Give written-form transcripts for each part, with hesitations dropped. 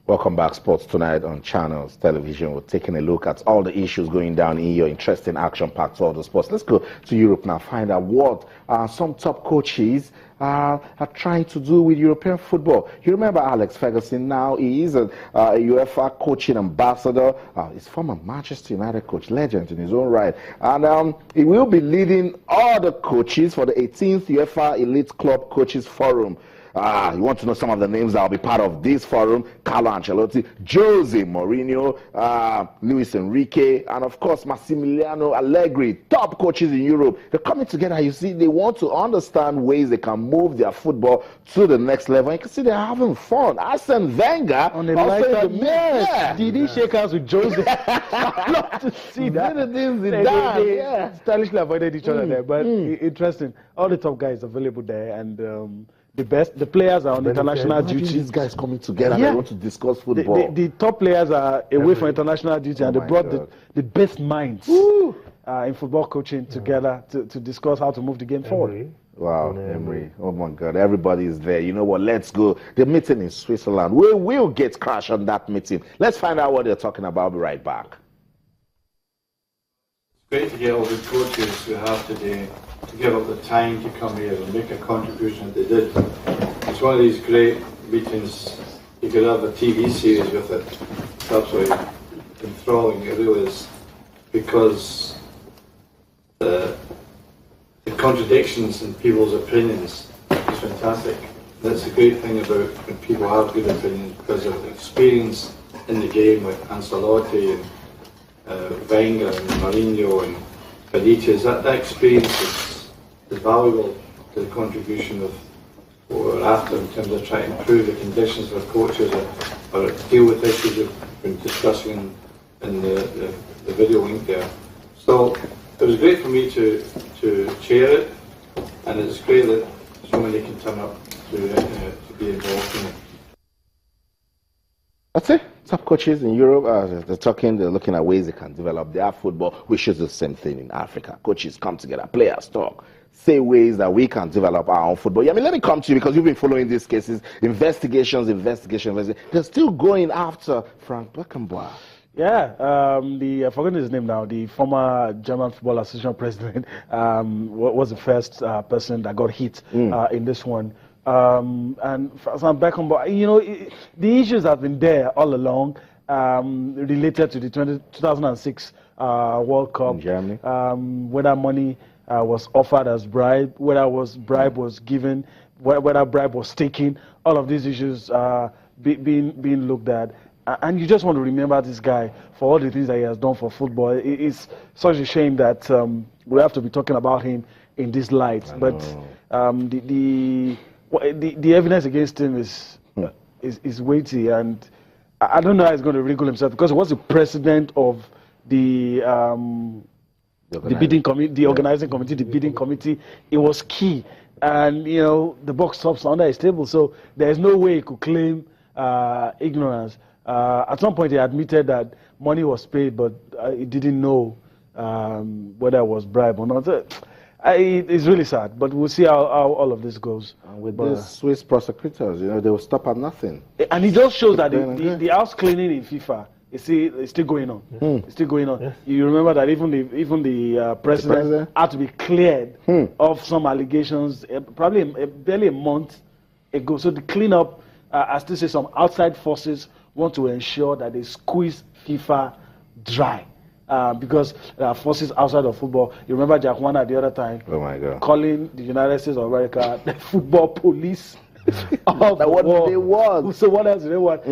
Welcome back, Sports Tonight on Channels Television. We're taking a look at all the issues going down in your interesting action-packed world of sports. Let's go to Europe now, find out what some top coaches are trying to do with European football. You remember Alex Ferguson now? He is a UEFA coaching ambassador. He's former Manchester United coach, legend in his own right. And he will be leading all the coaches for the 18th UEFA Elite Club Coaches Forum. You want to know some of the names that will be part of this forum? Carlo Ancelotti, Jose Mourinho, Luis Enrique, and of course Massimiliano Allegri, top coaches in Europe. They're coming together. You see, they want to understand ways they can move their football to the next level. You can see they're having fun. Arsene Wenger on the lighter note, did he shake hands with Jose? I'd love to see that. They stylishly avoided each other there, but interesting. All the top guys available there, and the players are on international duty. These guys coming together, they want to discuss football. The top players are away from international duty, and they brought the best minds in football coaching together to discuss how to move the game forward. Wow, Emery. Oh my God, everybody is there. You know what? Let's go. The meeting in Switzerland. We'll get crashed on that meeting. Let's find out what they're talking about. I'll be right back. It's great to get all the coaches we have today to give up the time to come here and make a contribution that they did. It's one of these great meetings. You could have a TV series with it. It's absolutely enthralling, it really is, because the contradictions in people's opinions is fantastic. That's the great thing about when people have good opinions, because of the experience in the game, like Ancelotti and Wenger and Mourinho and Benitez. That experience is valuable to the contribution of what we're after in terms of trying to improve the conditions for coaches or deal with issues we've been discussing in the video link there. So it was great for me to chair it, and it's great that so many can turn up to be involved in it. That's it. Top coaches in Europe, they're looking at ways they can develop their football. We should do the same thing in Africa. Coaches come together, players talk, say ways that we can develop our own football. Yeah, I mean, let me come to you because you've been following these cases, investigations. They're still going after Frank Beckenbauer. Yeah, I've forgotten his name now, the former German Football Association president was the first person that got hit in this one. And Frank Beckenbauer, you know, the issues have been there all along, related to the 2006 World Cup. In Germany. Whether money was offered as bribe, whether bribe was given, whether bribe was taken, all of these issues being looked at. And you just want to remember this guy for all the things that he has done for football. It's such a shame that we have to be talking about him in this light. But the evidence against him is weighty, and I don't know how he's going to wriggle himself, because he was the president of the bidding committee, the organizing committee, the bidding committee. It was key, and you know the buck stops under his table, so there is no way he could claim ignorance. At some point, he admitted that money was paid, but he didn't know whether it was bribe or not. It's really sad, but we'll see how all of this goes. And with these Swiss prosecutors, you know, they will stop at nothing. And it just shows that the house cleaning in FIFA is still going on. It's still going on. You remember that even the president had to be cleared of some allegations, probably barely a month ago. So the cleanup, I still say some outside forces want to ensure that they squeeze FIFA dry. Because there are forces outside of football. You remember Jack Warner the other time calling the United States of America the football police of the world. They want. So what else do they want?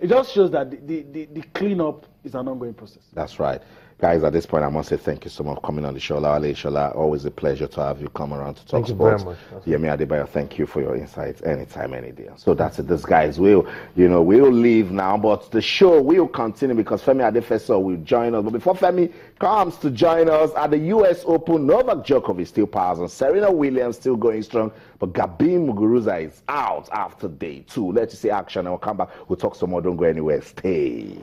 It just shows that the cleanup is an ongoing process. That's right. Guys, at this point, I must say thank you so much for coming on the show. Shola, always a pleasure to have you come around to talk sports. Thank you very much. Yemi Adebayo, thank you for your insights anytime, any day. So that's it. These guys we'll leave now, but the show will continue because Femi Adefeso will join us. But before Femi comes to join us at the US Open, Novak Djokovic still powers on. Serena Williams still going strong, but Gabin Muguruza is out after day 2. Let's see action and we'll come back. We'll talk some more. Don't go anywhere. Stay.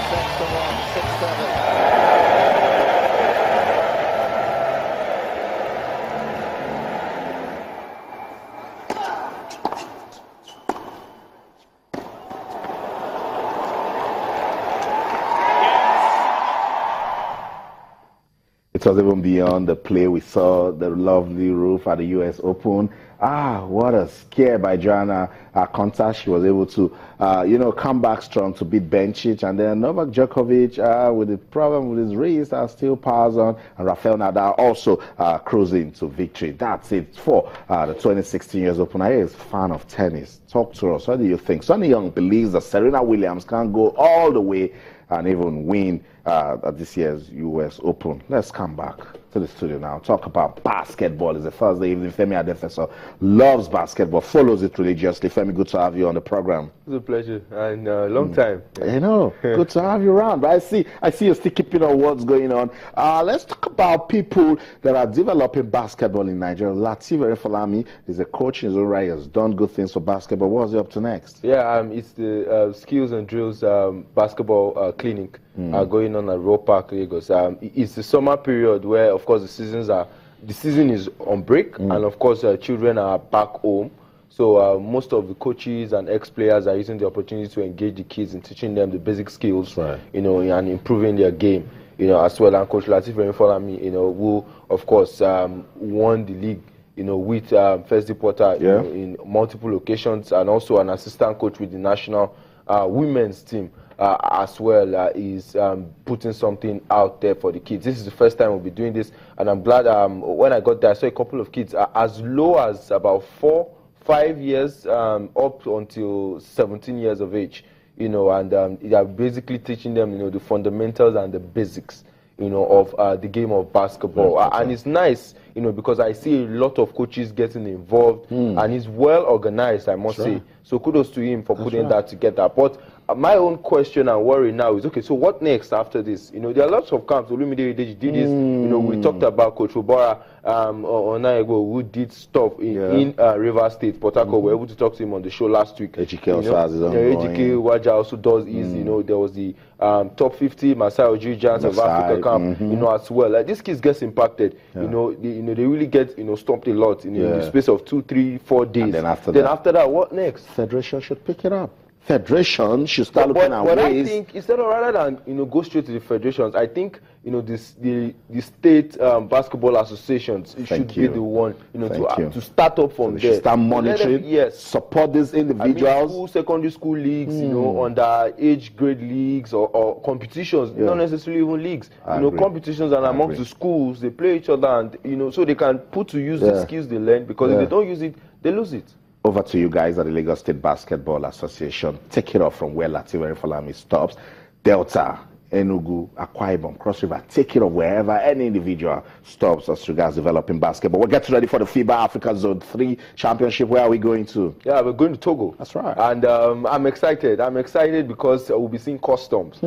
It was even beyond the play. We saw the lovely roof at the U.S. Open. What a scare by Joanna Konta. She was able to, come back strong to beat Bencic. And then Novak Djokovic, with the problem with his wrist, still powers on. And Rafael Nadal also cruising to victory. That's it for the 2016 U.S. Open. I is a fan of tennis. Talk to us. What do you think? Sonny Young believes that Serena Williams can go all the way and even win this year's U.S. Open. Let's come back to the studio now. Talk about basketball. It's a Thursday evening. Femi Adefeso loves basketball, follows it religiously. Femi, good to have you on the program. It's a pleasure, and a long time. You know, good to have you around. I see you still keeping on what's going on. Let's talk about people that are developing basketball in Nigeria. Lateef Erefalami is a coach in his own right. He has done good things for basketball. What's he up to next? Yeah, it's the Skills and Drills basketball clinic going on at Roe Park, Lagos. It's the summer period where, of course, the season is on break, and of course, children are back home. So most of the coaches and ex-players are using the opportunity to engage the kids in teaching them the basic skills, right, and improving their game, as well. And Coach Lateef Erefalami, who of course won the league, with First Porter in multiple occasions, and also an assistant coach with the national women's team as well, is putting something out there for the kids. This is the first time we'll be doing this, and I'm glad when I got there, I saw a couple of kids as low as about 4-5 years up until 17 years of age, and they are basically teaching them, the fundamentals and the basics, of the game of basketball. And it's nice, because I see a lot of coaches getting involved, and he's well organized, I must say. So kudos to him for putting that together. But my own question and worry now is, okay, so what next after this? There are lots of camps. Olumide did this. We talked about Coach Obara Onayego, who did stuff in River State, Port Harcourt. We were able to talk to him on the show last week. Ejike also has his own Ejike Waja also does his. There was the top 50 Masai Ujiri Giants of Africa camp, as well. Like, these kids get impacted. They really get stomped a lot in the space of 2, 3, 4 days. And then after that, what next? Federation should pick it up. Federation should start looking at ways. I think instead of rather than go straight to the federations, I think the state basketball associations should be the one to start up from there. Start monitoring, support these individuals. School, secondary school leagues, under age grade leagues or competitions, not necessarily even leagues. Competitions, and amongst the schools, they play each other, and so they can put to use the skills they learn, because if they don't use it, they lose it. Over to you guys at the Lagos State Basketball Association. Take it off from where Lateef Erefalami stops. Delta, Enugu, Akwa Ibom, Cross River. Take it off wherever any individual stops as regards developing basketball. We'll get ready for the FIBA Africa Zone 3 Championship. Where are we going to? Yeah, we're going to Togo. That's right. And I'm excited. I'm excited because we'll be seeing customs.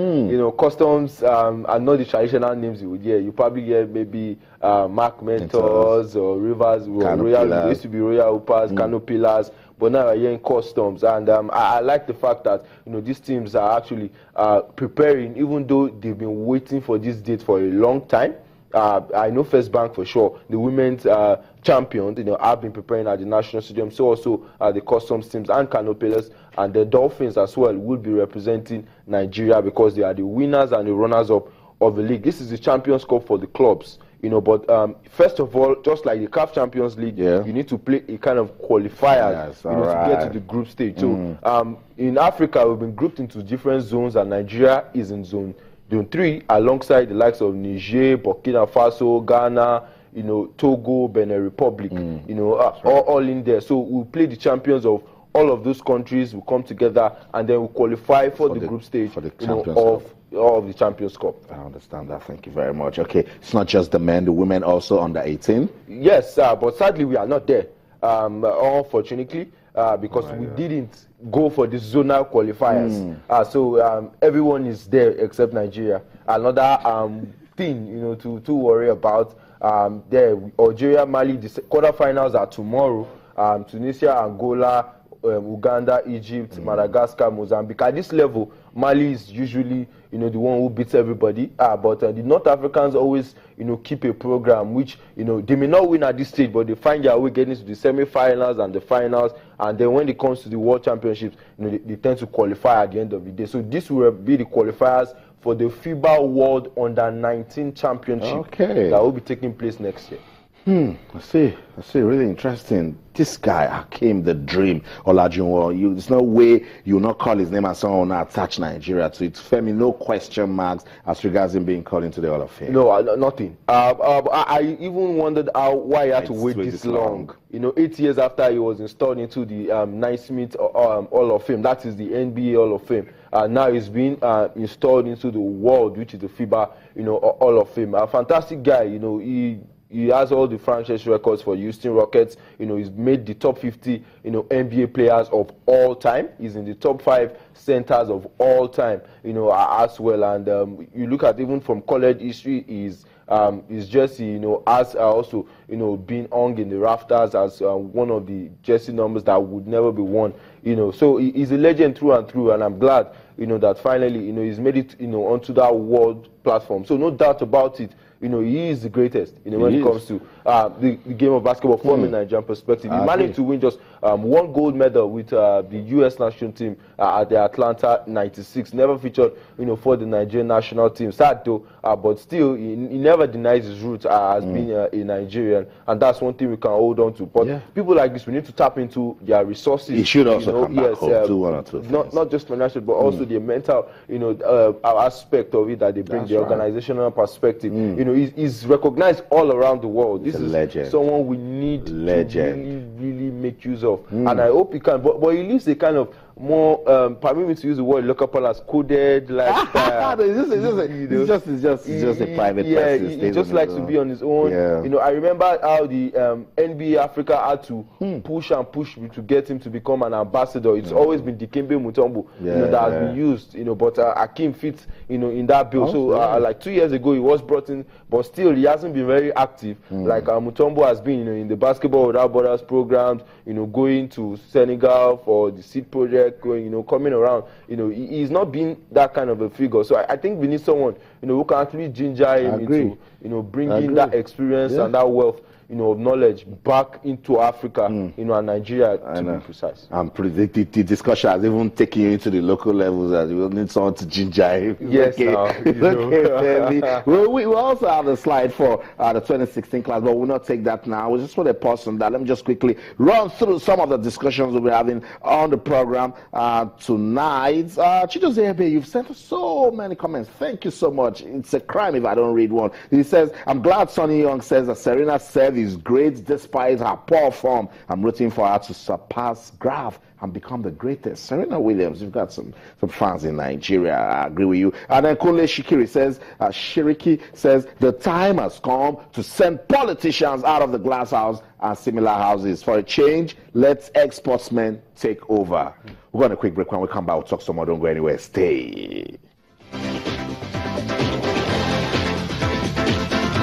Customs are not the traditional names you would hear. You probably hear maybe Mark Mentors or Rivers. Royal, used to be Royal Hoopers, Kano Pillars. But now we're hearing customs, and I like the fact that these teams are actually preparing, even though they've been waiting for this date for a long time. I know First Bank for sure, the women's champions, have been preparing at the National Stadium. So also the customs teams and Canopilas and the Dolphins as well will be representing Nigeria, because they are the winners and the runners-up of the league. This is the Champions Cup for the clubs. But first of all, just like the CAF Champions League, you need to play a kind of qualifier to get to the group stage. So in Africa, we've been grouped into different zones, and Nigeria is in zone 3, alongside the likes of Niger, Burkina Faso, Ghana, Togo, Benin Republic, all in there. So we'll play the champions of all of those countries. Will come together, and then we'll qualify for the group stage for the of the Champions Cup. I understand that. Thank you very much. Okay, it's not just the men, the women also under 18. Yes, but sadly we are not there. Unfortunately, because we didn't go for the zonal qualifiers. So everyone is there except Nigeria. Another thing, to worry about. There, Algeria, Mali, the quarterfinals are tomorrow. Tunisia, Angola, Uganda, Egypt, Madagascar, Mozambique. At this level, Mali is usually, the one who beats everybody. But the North Africans always, keep a program which, they may not win at this stage, but they find their way getting to the semi-finals and the finals. And then when it comes to the World Championships, they tend to qualify at the end of the day. So this will be the qualifiers for the FIBA World Under-19 Championship that will be taking place next year. I see. Really interesting. This guy, Hakeem the Dream, Olajuwon, there's no way you'll not call his name and someone will attach Nigeria to it. Femi, no question marks as regards him being called into the Hall of Fame. No, nothing. I even wondered why he had to wait this long. 8 years after he was installed into the Naismith Hall of Fame, that is the NBA Hall of Fame. Now he's been installed into the world, which is the FIBA, Hall of Fame. A fantastic guy, he has all the franchise records for Houston Rockets. He's made the top 50, NBA players of all time. He's in the top 5 centers of all time, as well. And you look at even from college history, his jersey, has also, been hung in the rafters as one of the jersey numbers that would never be worn. So he's a legend through and through, and I'm glad, that finally, he's made it, onto that world platform. So no doubt about it. He is the greatest, when it comes to the game of basketball from a Nigerian perspective. He managed to win just 1 gold medal with the U.S. national team at the Atlanta '96. Never featured, for the Nigerian national team. Sad though, but still, he never denies his roots as being a Nigerian, and that's one thing we can hold on to. But people like this, we need to tap into their resources. He should also come back home, do one or two things. Not just financial, but also the mental, aspect of it that they bring, the organizational perspective. He's recognized all around the world. This is legend. Someone we need to really make use of, and I hope he can. But he lives a kind of more, permit me to use the word local as coded lifestyle. It's just a private person. He just likes to be on his own. I remember how the NBA Africa had to push to get him to become an ambassador. It's always been Dikembe Mutombo that has been used. But Hakeem fits in that bill. So like 2 years ago he was brought in, but still he hasn't been very active like Mutombo has been. In the Basketball Without Borders programs. Going to Senegal for the Seed Project. Going, coming around, he's not been that kind of a figure. So I think we need someone, who can actually ginger him into, bringing that experience and that wealth, of knowledge back into Africa, and Nigeria to be precise. I'm predicting the discussion has even taken you into the local levels as we will need someone to ginger him. Yes, Well, we also have the slide for the 2016 class, but we'll not take that now. We just want to pause on that. Let me just quickly run through some of the discussions we'll be having on the program tonight. Chidozie Ebe, you've sent us so many comments. Thank you so much. It's a crime if I don't read one. He says, I'm glad Sonny Young says that Serena served is great despite her poor form. I'm rooting for her to surpass Graf and become the greatest. Serena Williams, you've got some fans in Nigeria. I agree with you. And then Kunle Shikiri says, Shiriki says, the time has come to send politicians out of the glass house and similar houses. For a change, let ex-sportsmen take over. We're going to a quick break. When we come back, we'll talk some more. Don't go anywhere. Stay.